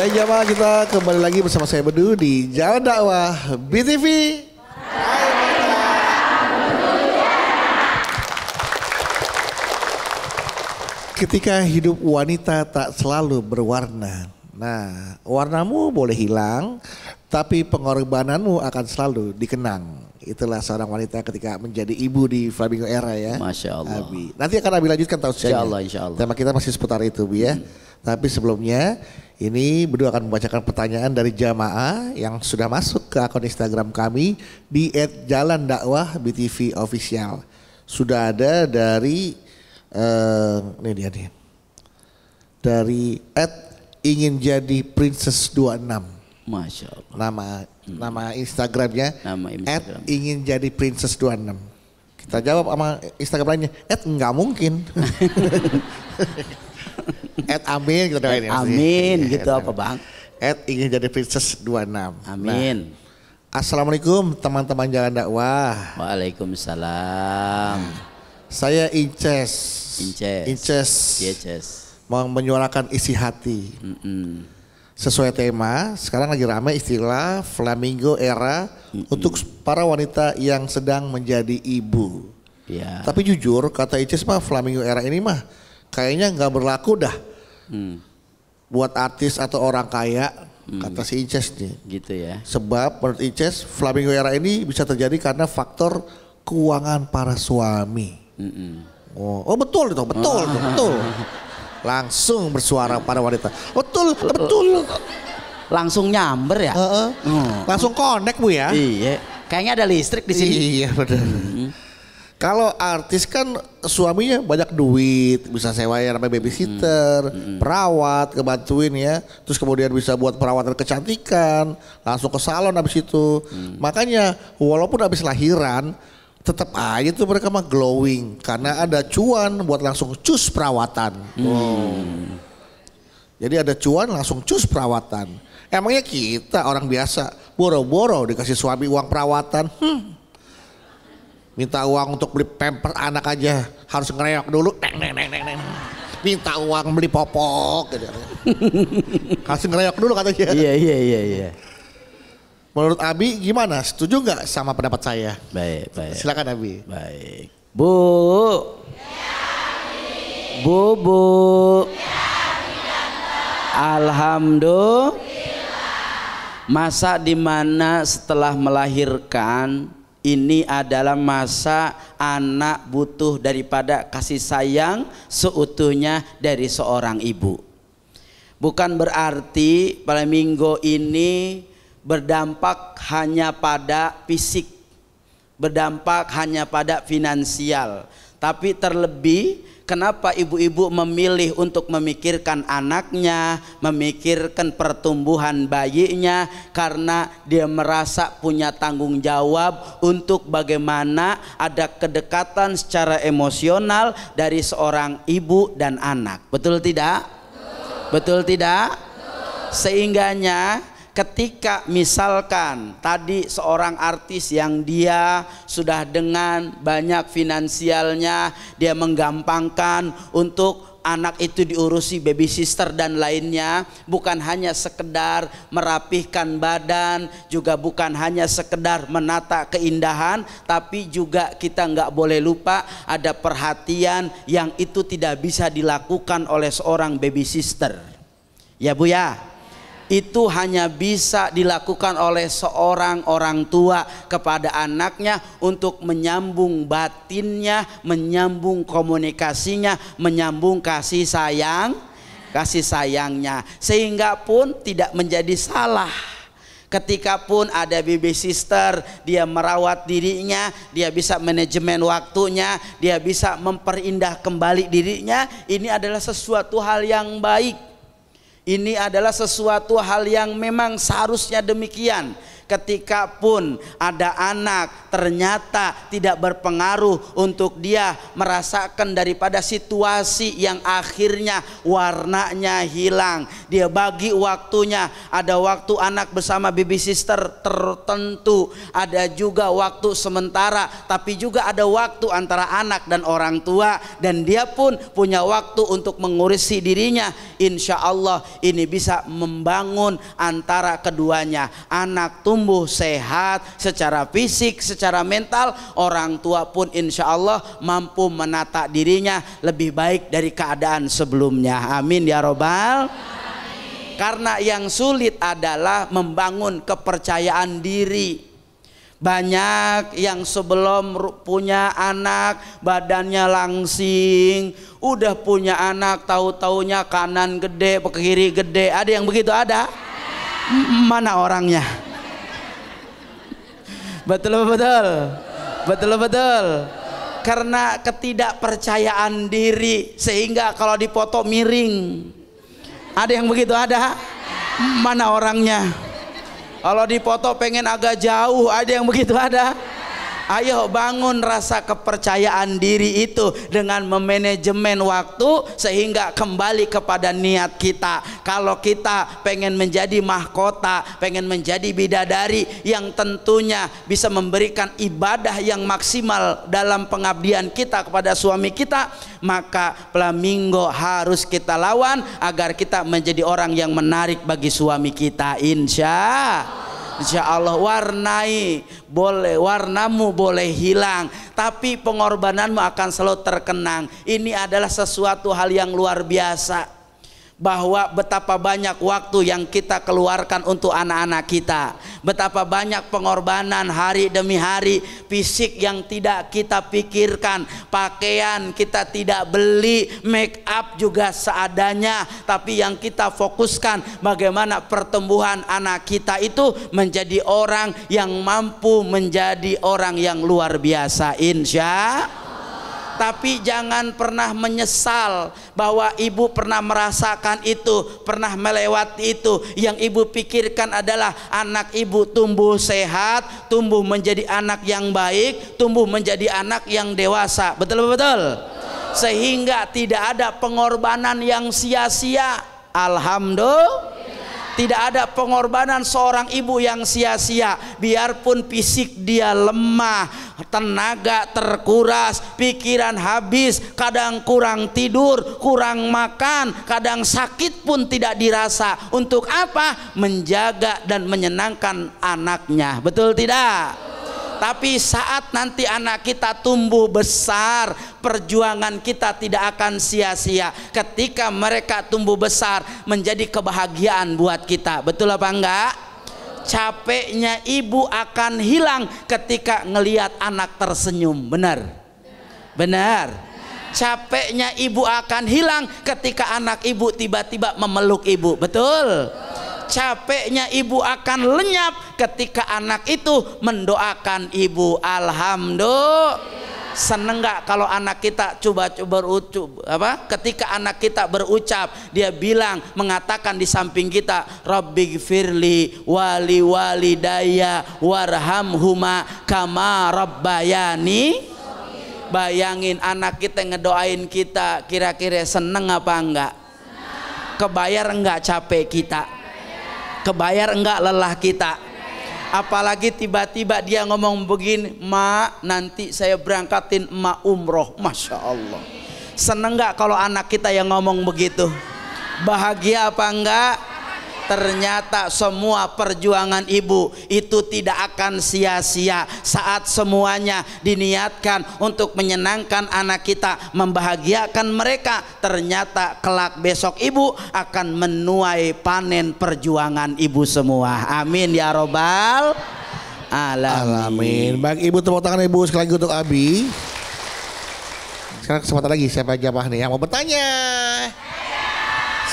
Baik jamaah, kita kembali lagi bersama saya Bedu di Jalan Dakwah BTV. Ketika hidup wanita tak selalu berwarna. Nah, warnamu boleh hilang, tapi pengorbananmu akan selalu dikenang. Itulah seorang wanita ketika menjadi ibu di Flamingo Era ya. Masya Allah. Abi. Nanti akan Abi lanjutkan tausiahnya. Insya Allah. Tema kita masih seputar itu Bu ya. Tapi sebelumnya ini Bedu akan membacakan pertanyaan dari jamaah yang sudah masuk ke akun Instagram kami di @jalandakwahbtv_official. Sudah ada dari ini dia nih. Dari @ingin jadi princess 26. Masya Allah. Nama Instagramnya @ingin jadi princess 26. Kita jawab sama Instagram lainnya @enggak mungkin. @amin kita doain ya. Amin gitu apa Bang? @ingin jadi princess 26. Amin. Nah, Assalamualaikum teman-teman Jalan Dakwah. Waalaikumsalam. Saya Inces. Mau menyuarakan isi hati. Sesuai tema, sekarang lagi ramai istilah Flamingo Era untuk para wanita yang sedang menjadi ibu. Ya. Tapi jujur kata Inces mah Flamingo Era ini mah kayaknya nggak berlaku dah. Buat artis atau orang kaya, kata si Inces nih. Gitu ya. Sebab menurut Inces Flamingo Era ini bisa terjadi karena faktor keuangan para suami. Oh betul itu, betul. Langsung bersuara para wanita. Betul. Langsung nyamber ya? Langsung connect Bu ya? Iya. Kayaknya ada listrik di sini. Iya benar. Kalau artis kan suaminya banyak duit, bisa sewa ya namanya babysitter, perawat, kebantuin ya. Terus kemudian bisa buat perawatan kecantikan, langsung ke salon habis itu. Makanya walaupun habis lahiran tetap aja tuh mereka mah glowing karena ada cuan buat langsung cus perawatan. Jadi ada cuan langsung cus perawatan. Emangnya kita orang biasa boro-boro dikasih suami uang perawatan. Minta uang untuk beli pamper anak aja harus ngereok dulu. Neng. Minta uang beli popok gitu. Harus ngereok dulu katanya. Iya. Menurut Abi gimana? Setuju nggak sama pendapat saya? Baik. Silakan Abi. Baik. Bu. Alhamdulillah. Masa dimana setelah melahirkan ini adalah masa anak butuh daripada kasih sayang seutuhnya dari seorang ibu. Bukan berarti Flamingo ini berdampak hanya pada fisik, berdampak hanya pada finansial. Tapi terlebih kenapa ibu-ibu memilih untuk memikirkan anaknya, memikirkan pertumbuhan bayinya, karena dia merasa punya tanggung jawab untuk bagaimana ada kedekatan secara emosional dari seorang ibu dan anak. Betul tidak? Betul tidak? Sehingganya ketika misalkan tadi seorang artis yang dia sudah dengan banyak finansialnya, dia menggampangkan untuk anak itu diurusi baby sister dan lainnya, bukan hanya sekedar merapihkan badan, juga bukan hanya sekedar menata keindahan, tapi juga kita nggak boleh lupa ada perhatian yang itu tidak bisa dilakukan oleh seorang baby sister. Ya Bu ya. Itu hanya bisa dilakukan oleh seorang orang tua kepada anaknya untuk menyambung batinnya, menyambung komunikasinya, menyambung kasih sayangnya, sehingga pun tidak menjadi salah. Ketika pun ada baby sister, dia merawat dirinya, dia bisa manajemen waktunya, dia bisa memperindah kembali dirinya. Ini adalah sesuatu hal yang baik. Ini adalah sesuatu hal yang memang seharusnya demikian. ketika pun ada anak ternyata tidak berpengaruh untuk dia merasakan daripada situasi yang akhirnya warnanya hilang. Dia bagi waktunya, ada waktu anak bersama baby sister tertentu, ada juga waktu sementara, tapi juga ada waktu antara anak dan orang tua, dan dia pun punya waktu untuk mengurusi dirinya. Insya Allah ini bisa membangun antara keduanya. Anak tumbuh sehat secara fisik, secara mental, orang tua pun insya Allah mampu menata dirinya lebih baik dari keadaan sebelumnya. Amin ya robbal. Karena yang sulit adalah membangun kepercayaan diri. Banyak yang sebelum punya anak badannya langsing, udah punya anak tahu-taunya kanan gede, kiri gede. Ada yang begitu? Ada? Mana orangnya? Betul. Karena ketidakpercayaan diri sehingga kalau dipoto miring. Ada yang begitu? Ada? Mana orangnya? Kalau dipoto pengen agak jauh. Ada yang begitu? Ada? Ayo bangun rasa kepercayaan diri itu dengan memanajemen waktu sehingga kembali kepada niat kita. Kalau kita pengen menjadi mahkota, pengen menjadi bidadari yang tentunya bisa memberikan ibadah yang maksimal dalam pengabdian kita kepada suami kita, maka flamingo harus kita lawan agar kita menjadi orang yang menarik bagi suami kita. Insya Allah warnai boleh, warnamu boleh hilang, tapi pengorbananmu akan selalu terkenang. Ini adalah sesuatu hal yang luar biasa, bahwa betapa banyak waktu yang kita keluarkan untuk anak-anak kita, betapa banyak pengorbanan hari demi hari, fisik yang tidak kita pikirkan, pakaian kita tidak beli, make up juga seadanya, tapi yang kita fokuskan bagaimana pertumbuhan anak kita itu menjadi orang yang mampu menjadi orang yang luar biasa, insya. Tapi jangan pernah menyesal bahwa ibu pernah merasakan itu, pernah melewati itu. Yang ibu pikirkan adalah anak ibu tumbuh sehat, tumbuh menjadi anak yang baik, tumbuh menjadi anak yang dewasa. Betul? Sehingga tidak ada pengorbanan yang sia-sia. Alhamdulillah. Tidak ada pengorbanan seorang ibu yang sia-sia. Biarpun fisik dia lemah, tenaga terkuras, pikiran habis, kadang kurang tidur, kurang makan, kadang sakit pun tidak dirasa. Untuk apa? Menjaga dan menyenangkan anaknya. Betul tidak? Tapi saat nanti anak kita tumbuh besar, perjuangan kita tidak akan sia-sia. Ketika mereka tumbuh besar menjadi kebahagiaan buat kita. Betul apa enggak? Capeknya ibu akan hilang ketika ngelihat anak tersenyum. Benar. Capeknya ibu akan hilang ketika anak ibu tiba-tiba memeluk ibu. Betul. Capeknya ibu akan lenyap ketika anak itu mendoakan ibu. Alhamdulillah. Seneng nggak kalau anak kita ketika anak kita berucap, dia bilang, mengatakan di samping kita, Rabbighfirli wali walidayya warhamhuma kama rabbayani. Bayangin anak kita ngedoain kita, kira-kira seneng apa enggak? Kebayar enggak capek kita? Kebayar enggak lelah kita? Apalagi tiba-tiba dia ngomong begini, "Ma, nanti saya berangkatin emak umroh." Masya Allah. Seneng enggak kalau anak kita yang ngomong begitu? Bahagia apa enggak? Ternyata semua perjuangan ibu itu tidak akan sia-sia saat semuanya diniatkan untuk menyenangkan anak kita, membahagiakan mereka. Ternyata kelak besok ibu akan menuai panen perjuangan ibu semua. Amin ya robbal alamin. Baik ibu, tepuk tangan ibu sekali lagi untuk Abi. Sekarang kesempatan lagi, siapa jamaah nih yang mau bertanya?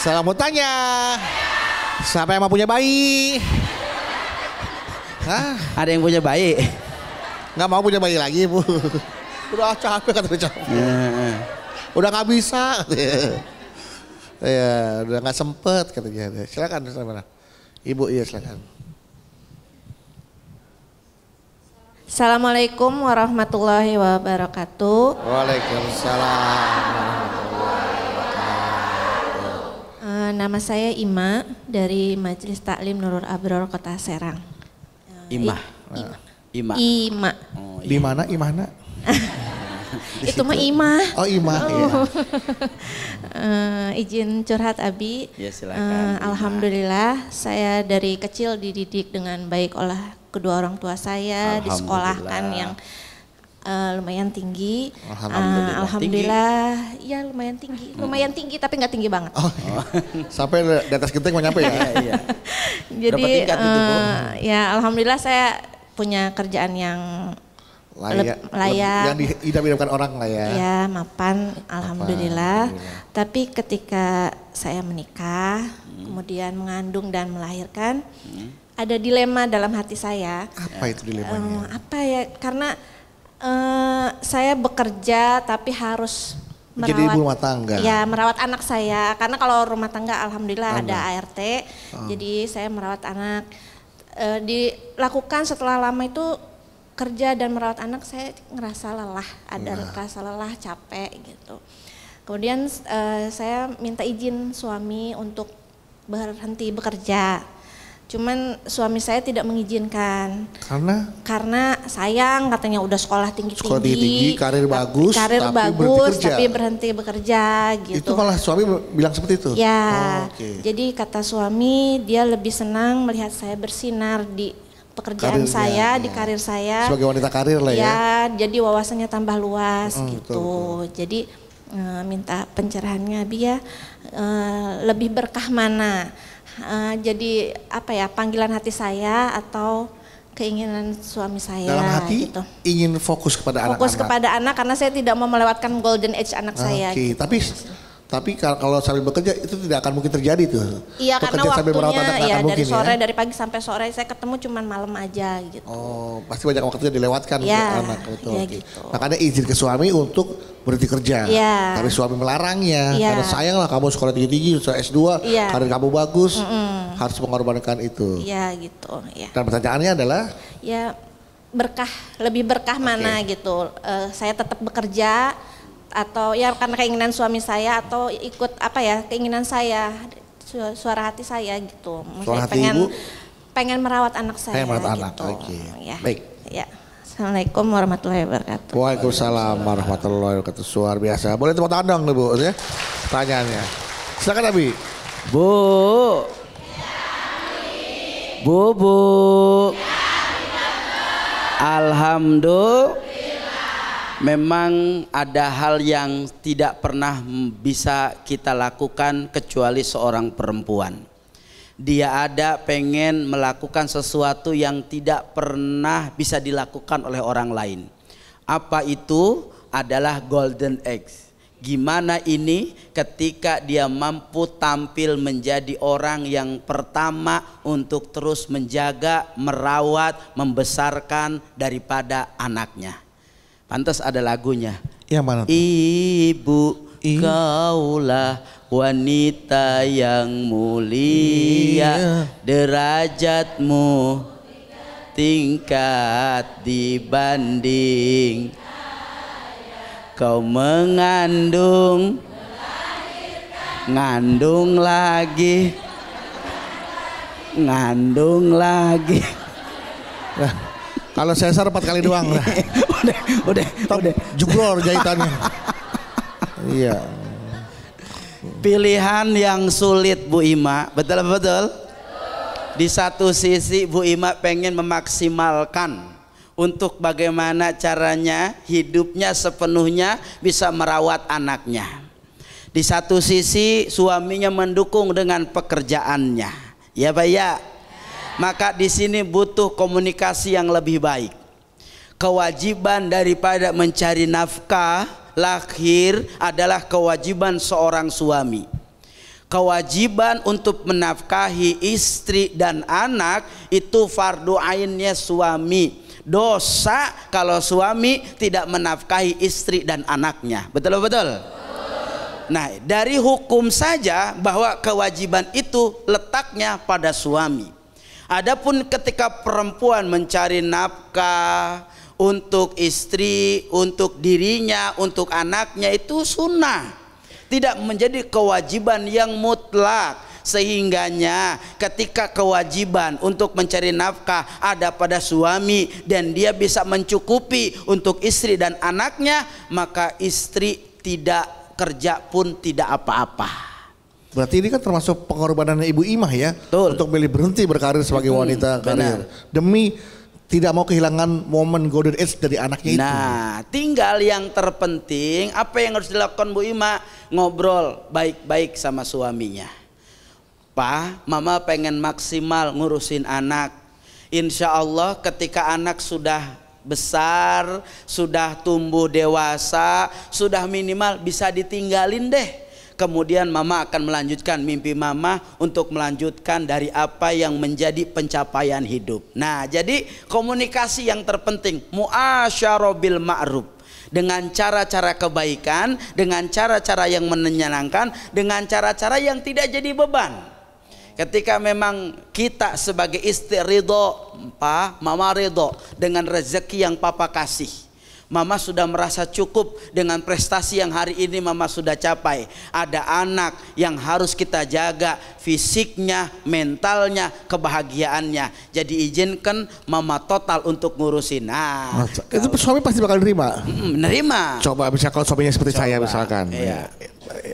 Saya mau tanya. Siapa yang mau punya bayi? Hah? Ada yang punya bayi? Nggak mau punya bayi lagi, Bu. Udah capek, katanya capek. Udah nggak bisa. Ya, udah nggak sempet katanya. Silakan, mana? Ibu, iya silakan. Assalamualaikum warahmatullahi wabarakatuh. Waalaikumsalam. Nama saya Ima dari Majelis Taklim Nurul Abror Kota Serang. Ima. Ima. Oh, Di mana Imana? Itu mah Ima. Oh Ima. Iya. Izin curhat Abi. Ya silakan. Alhamdulillah saya dari kecil dididik dengan baik oleh kedua orang tua saya, disekolahkan yang lumayan tinggi. Alhamdulillah. Ya lumayan tinggi tapi nggak tinggi banget. Oh, sampai di atas genteng mau nyampe ya? Iya. Jadi ya alhamdulillah saya punya kerjaan yang layak. Yang diidam-idamkan orang lah ya. Ya mapan, alhamdulillah. Tapi ketika saya menikah, kemudian mengandung dan melahirkan, ada dilema dalam hati saya. Apa itu dilemanya? Apa ya? Karena saya bekerja tapi harus merawat, jadi ibu rumah tangga. Ya merawat anak saya. Karena kalau rumah tangga alhamdulillah ada ART. Jadi saya merawat anak. Dilakukan setelah lama itu kerja dan merawat anak saya ngerasa lelah. Rasa lelah, capek gitu. Kemudian saya minta izin suami untuk berhenti bekerja. Cuman suami saya tidak mengizinkan. Karena sayang katanya udah sekolah tinggi, karir bagus tapi berhenti bekerja gitu. Itu malah suami bilang seperti itu? Ya, Jadi kata suami dia lebih senang melihat saya bersinar di pekerjaan di karir saya. Sebagai wanita karir lah ya. Ya, jadi wawasannya tambah luas gitu. Betul. Jadi minta pencerahannya Abi ya, lebih berkah mana? Jadi apa ya, panggilan hati saya atau keinginan suami saya. Dalam hati gitu. Ingin fokus kepada anak-anak. Fokus kepada anak karena saya tidak mau melewatkan golden age anak saya. Gitu. Tapi kalau sambil bekerja itu tidak akan mungkin terjadi tuh. Iya karena waktunya dari sore, ya? Dari pagi sampai sore saya ketemu cuman malam aja gitu. Oh pasti banyak waktunya dilewatkan ya, untuk anak. Betul. Ya, gitu. Makanya izin ke suami untuk berhenti kerja. Ya. Tapi suami melarangnya karena sayang lah kamu sekolah tinggi-tinggi, S2, karir kamu bagus, harus mengorbankan itu. Iya gitu. Ya. Dan pertanyaannya adalah? Ya lebih berkah mana gitu. Saya tetap bekerja atau ya karena keinginan suami saya atau ikut keinginan saya, suara hati saya gitu. Suara hati ibu? Pengen merawat anak saya. Pengen merawat anak, gitu. Ya. Baik. Ya. Assalamualaikum warahmatullahi wabarakatuh. Waalaikumsalam warahmatullahi wabarakatuh. Luar biasa. Boleh tepuk tangan dong Bu ya. Pertanyaannya. Silakan Abi. Bu. Alhamdulillah. Memang ada hal yang tidak pernah bisa kita lakukan kecuali seorang perempuan. Dia pengen melakukan sesuatu yang tidak pernah bisa dilakukan oleh orang lain. Apa itu? Adalah golden eggs. Gimana ini ketika dia mampu tampil menjadi orang yang pertama untuk terus menjaga, merawat, membesarkan daripada anaknya. Pantas ada lagunya. Yang mana? Ibu, kaulah wanita yang mulia, derajatmu tingkat dibanding kau mengandung, ngandung lagi. Kalau sesar 4 kali doang lah. udah jeblor jahitannya. Iya. Pilihan yang sulit Bu Ima, betul? Di satu sisi Bu Ima pengen memaksimalkan untuk bagaimana caranya hidupnya sepenuhnya bisa merawat anaknya. Di satu sisi suaminya mendukung dengan pekerjaannya. Ya Pak ya. Maka di sini butuh komunikasi yang lebih baik. Kewajiban daripada mencari nafkah lahir adalah kewajiban seorang suami. Kewajiban untuk menafkahi istri dan anak itu fardu ainnya suami. Dosa kalau suami tidak menafkahi istri dan anaknya. Betul? Nah, dari hukum saja bahwa kewajiban itu letaknya pada suami. Adapun ketika perempuan mencari nafkah, untuk istri, untuk dirinya, untuk anaknya itu sunnah, tidak menjadi kewajiban yang mutlak. Sehingganya ketika kewajiban untuk mencari nafkah ada pada suami dan dia bisa mencukupi untuk istri dan anaknya, maka istri tidak kerja pun tidak apa-apa. Berarti ini kan termasuk pengorbanan Ibu Imah ya. Betul. Untuk milih berhenti berkarir sebagai wanita karir. Demi tidak mau kehilangan momen golden age dari anaknya itu. Nah, tinggal yang terpenting apa yang harus dilakukan Bu Ima, ngobrol baik-baik sama suaminya. Pak, mama pengen maksimal ngurusin anak. Insya Allah ketika anak sudah besar, sudah tumbuh dewasa, sudah minimal bisa ditinggalin deh. Kemudian mama akan melanjutkan mimpi mama untuk melanjutkan dari apa yang menjadi pencapaian hidup. Nah, jadi komunikasi yang terpenting, muasyarah bil ma'ruf. Dengan cara-cara kebaikan, dengan cara-cara yang menyenangkan, dengan cara-cara yang tidak jadi beban. Ketika memang kita sebagai istri ridho, Pak, mama ridho dengan rezeki yang papa kasih. Mama sudah merasa cukup dengan prestasi yang hari ini mama sudah capai. Ada anak yang harus kita jaga fisiknya, mentalnya, kebahagiaannya. Jadi izinkan mama total untuk ngurusin. Nah, itu suami pasti bakal nerima. Menerima. Coba bisa kalau suaminya seperti saya misalkan. Iya.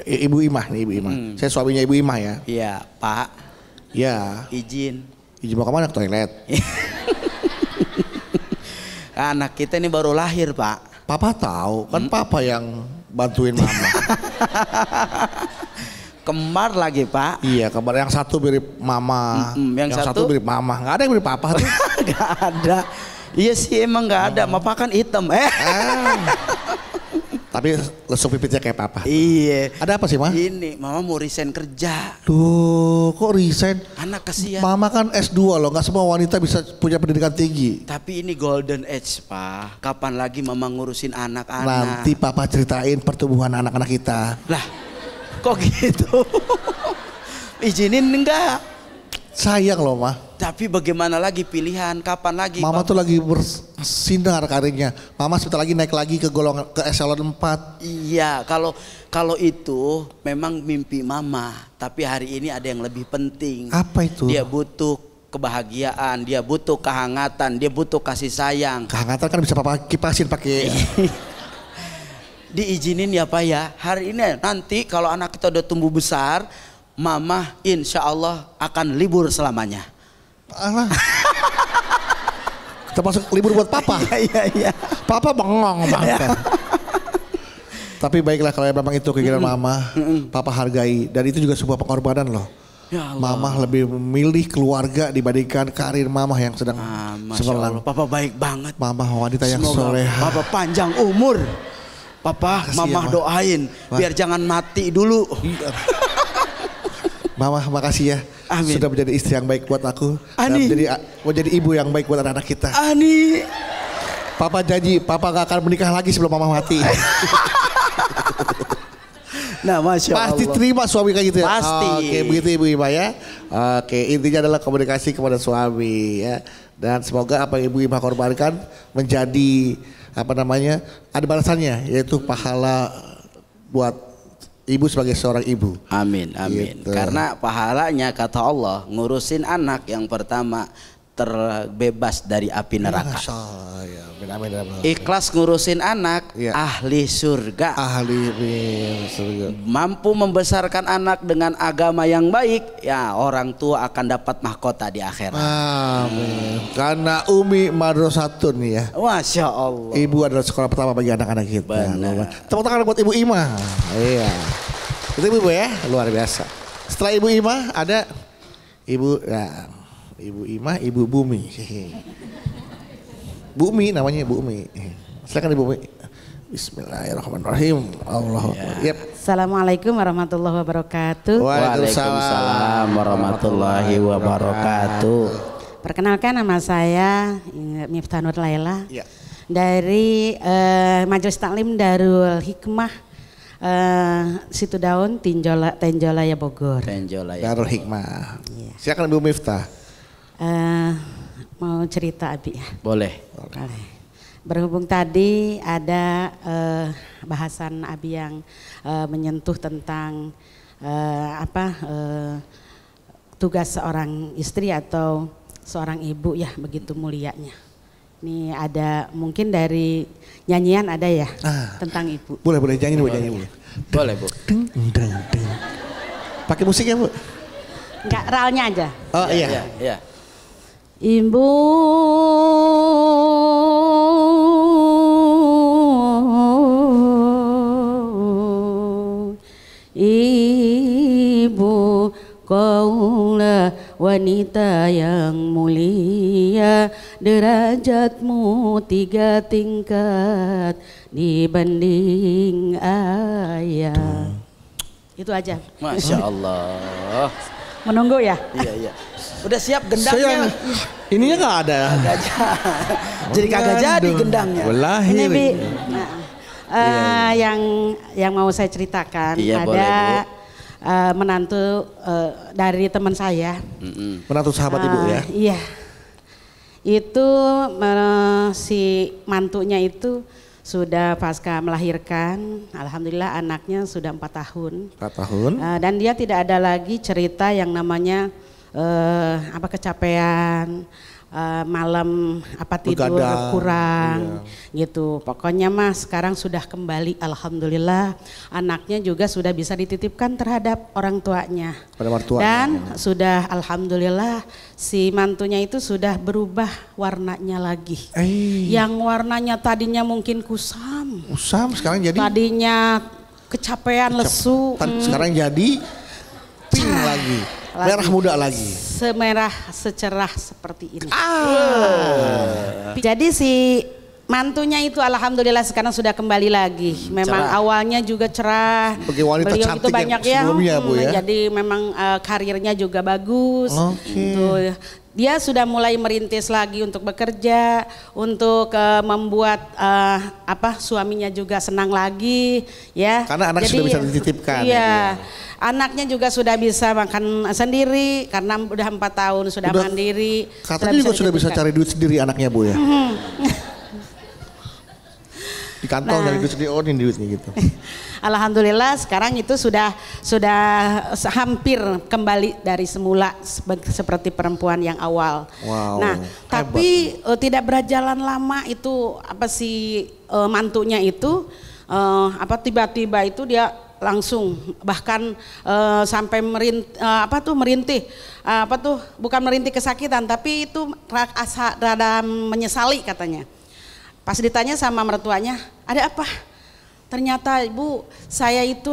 Ibu Imah nih, Ibu Imah. Saya suaminya Ibu Imah ya. Iya, Pak. Ya. Izin mau kemana? Ke toilet. Anak kita ini baru lahir, Pak. Papa tahu, kan papa yang bantuin mama. Kembar lagi, Pak. Iya, kembar yang satu mirip mama, yang satu mirip mama. Nggak ada yang mirip papa tuh. Nggak ada. Iya sih emang nggak ada. Papa kan hitam. Tapi lesuk pipitnya kayak papa. Iya. Ada apa sih, Ma? Ini mama mau resign kerja. Tuh, kok resign? Anak kasihan. Mama kan S2 loh, nggak semua wanita bisa punya pendidikan tinggi. Tapi ini golden age, Pak. Kapan lagi mama ngurusin anak-anak? Nanti papa ceritain pertumbuhan anak-anak kita. Lah, kok gitu? Izinin enggak? Sayang loh, Ma. Tapi bagaimana lagi pilihan? Kapan lagi? Mama tuh lagi bersinar karirnya. Mama sebentar lagi naik lagi ke golongan ke eselon 4. Iya, kalau itu memang mimpi mama. Tapi hari ini ada yang lebih penting. Apa itu? Dia butuh kebahagiaan, dia butuh kehangatan, dia butuh kasih sayang. Kehangatan kan bisa papa kipasin pakai. Diizinin ya Pak ya. Hari ini nanti kalau anak kita udah tumbuh besar, mama insya Allah akan libur selamanya. Alah. Termasuk libur buat papa. Iya. Papa bengong banget. Tapi baiklah kalau memang itu keinginan mama, papa hargai. Dan itu juga sebuah pengorbanan loh. Ya Allah. Mama lebih memilih keluarga dibandingkan karir mama yang sedang cemerlang. Papa baik banget. Mama wanita yang semoga soleha. Papa panjang umur. Papa, mama doain biar jangan mati dulu. Mama makasih ya. Amin. Sudah menjadi istri yang baik buat aku. Ani. Menjadi ibu yang baik buat anak-anak kita. Ani. Papa janji, papa gak akan menikah lagi sebelum mama mati. Nah, Masya Allah. Pasti terima suami kayak gitu ya? Pasti. Oke, begitu Ibu Ima ya. Oke, intinya adalah komunikasi kepada suami ya. Dan semoga apa yang Ibu Ima korbankan menjadi ada balasannya, yaitu pahala buat ibu sebagai seorang ibu. Amin. Gitu. Karena pahalanya kata Allah ngurusin anak yang pertama terbebas dari api neraka. Amin. Ikhlas ngurusin anak, ya. ahli surga. Ahli surga. Mampu membesarkan anak dengan agama yang baik, ya orang tua akan dapat mahkota di akhirat. Amin. Karena Umi Madrasatun ya. Masya Allah. Ibu adalah sekolah pertama bagi anak-anak kita. Benar. Tepuk tangan buat Ibu Ima. Iya. Itu Ibu ya, luar biasa. Setelah Ibu Ima ada Ibu Ima, Ibu Bumi. Bumi namanya Bu Umi. Silakan Ibu Umi. Bismillahirrahmanirrahim. Allahu Akbar. Yep. Assalamualaikum warahmatullahi wabarakatuh. Waalaikumsalam warahmatullahi wabarakatuh. Perkenalkan nama saya Miftah Nur Laila. Ya. Dari Majelis Taklim Darul Hikmah Situ Daun Tenjolaya Bogor. Darul Hikmah. Ya. Silakan Ibu Miftah. Mau cerita Abi ya? Boleh. Berhubung tadi ada bahasan Abi yang menyentuh tentang tugas seorang istri atau seorang ibu ya, begitu mulianya. Ini ada mungkin dari nyanyian ada ya tentang ibu. Boleh nyanyi Bu, nyanyi Bu. Boleh Bu. Pakai musik ya Bu? Enggak, ralnya aja. Oh iya. Iya. Ibu kaulah wanita yang mulia, derajatmu 3 tingkat dibanding ayah. Itu aja. Masya Allah. Menunggu ya? Iya. Udah siap gendangnya? Ininya nggak ada. Jadi kagak jadi gendangnya. Wallahi. Ini Bi, yang mau saya ceritakan Iya, ada menantu dari teman saya. Menantu sahabat ibu ya? Iya. Itu si mantunya itu sudah pasca melahirkan, alhamdulillah anaknya sudah 4 tahun. 4 tahun. Dan dia tidak ada lagi cerita yang namanya kecapean, malam tidur Begadang, kurang gitu. Pokoknya Mas sekarang sudah kembali, alhamdulillah. Anaknya juga sudah bisa dititipkan terhadap orang tuanya. Pada mertuanya. Dan sudah alhamdulillah si mantunya itu sudah berubah warnanya lagi. Yang warnanya tadinya mungkin kusam. Sekarang jadi. Tadinya kecapean, lesu. Sekarang jadi pink lagi. Merah muda lagi. Semerah secerah seperti ini. Jadi si mantunya itu alhamdulillah sekarang sudah kembali lagi. Memang Cerah. awalnya juga cerah. Sebagai wanita Beliau cantik itu banyak yang sebelumnya, Bu, ya. Jadi memang karirnya juga bagus. Oke. Dia sudah mulai merintis lagi untuk bekerja, untuk membuat suaminya juga senang lagi, ya. Karena anak sudah bisa dititipkan. Iya. Anaknya juga sudah bisa makan sendiri karena udah 4 tahun sudah mandiri. Katanya juga sudah bisa cari duit sendiri anaknya Bu ya. Di kantong nyari duit sendiri, ini duitnya gitu. Alhamdulillah sekarang itu sudah hampir kembali dari semula seperti perempuan yang awal. Wow, nah, tapi tidak berjalan lama itu mantunya itu tiba-tiba itu dia langsung bahkan sampai merintih bukan merintih kesakitan tapi itu rada menyesali katanya. Pas ditanya sama mertuanya, ada apa? Ternyata Ibu, saya itu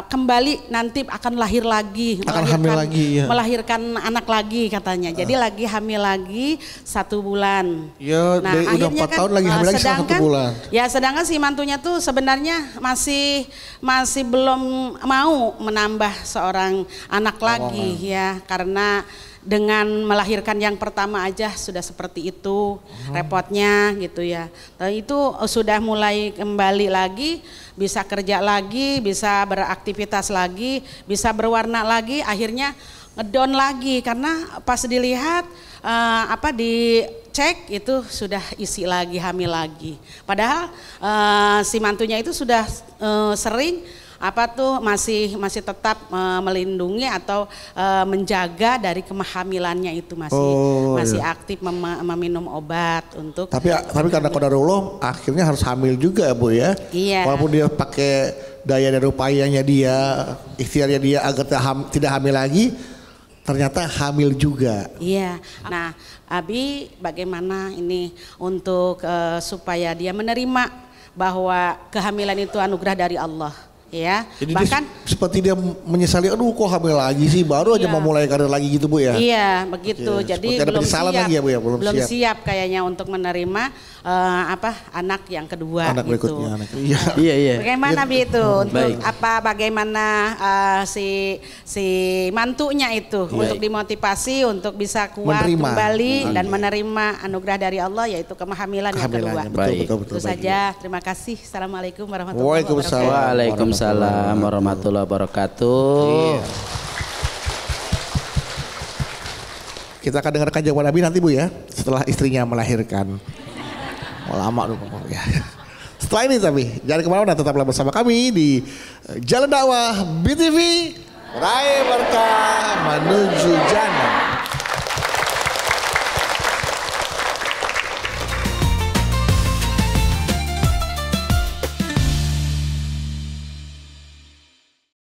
kembali nanti akan lahir lagi, hamil lagi, ya. Melahirkan anak lagi katanya. Jadi lagi hamil lagi 1 bulan. Ya, nah, udah 4 tahun lagi hamil lagi 1 bulan. Ya, sedangkan si mantunya tuh sebenarnya masih belum mau menambah seorang anak lagi ya, karena dengan melahirkan yang pertama aja sudah seperti itu repotnya gitu ya. Itu sudah mulai kembali lagi, bisa kerja lagi, bisa beraktivitas lagi, bisa berwarna lagi, akhirnya ngedown lagi karena pas dilihat dicek itu sudah isi lagi, hamil lagi. Padahal si mantunya itu sudah sering masih tetap melindungi atau menjaga dari kehamilannya itu masih aktif meminum obat untuk. Tapi karena qadarullah akhirnya harus hamil juga Bu ya. Iya. Walaupun dia pakai daya dan upayanya dia, ikhtiarnya dia agar tidak hamil lagi, ternyata hamil juga. Iya. Nah, Abi bagaimana ini untuk supaya dia menerima bahwa kehamilan itu anugerah dari Allah. Ya, jadi bahkan seperti dia menyesali, aduh kok hamil lagi sih, baru aja mau mulai karir lagi gitu Bu ya. Iya, begitu. Oke, jadi belum siap lagi ya, Bu, ya? Belum siap kayaknya untuk menerima anak yang kedua anak gitu. Berikutnya. Iya. Bagaimana Bi itu untuk Baik. bagaimana si mantunya itu untuk dimotivasi untuk bisa kuat kembali dan menerima anugerah dari Allah yaitu kehamilan yang kedua. Betul. Itu saja. Terima kasih. Assalamualaikum warahmatullahi wabarakatuh. Waalaikumsalam warahmatullahi wabarakatuh. Kita akan dengarkan jawaban Nabi nanti Bu ya, setelah istrinya melahirkan. lama dong ya. Setelah ini tapi jangan kemana-mana, tetaplah bersama kami di Jalan Dakwah BTV. Raih berkah menuju jannah.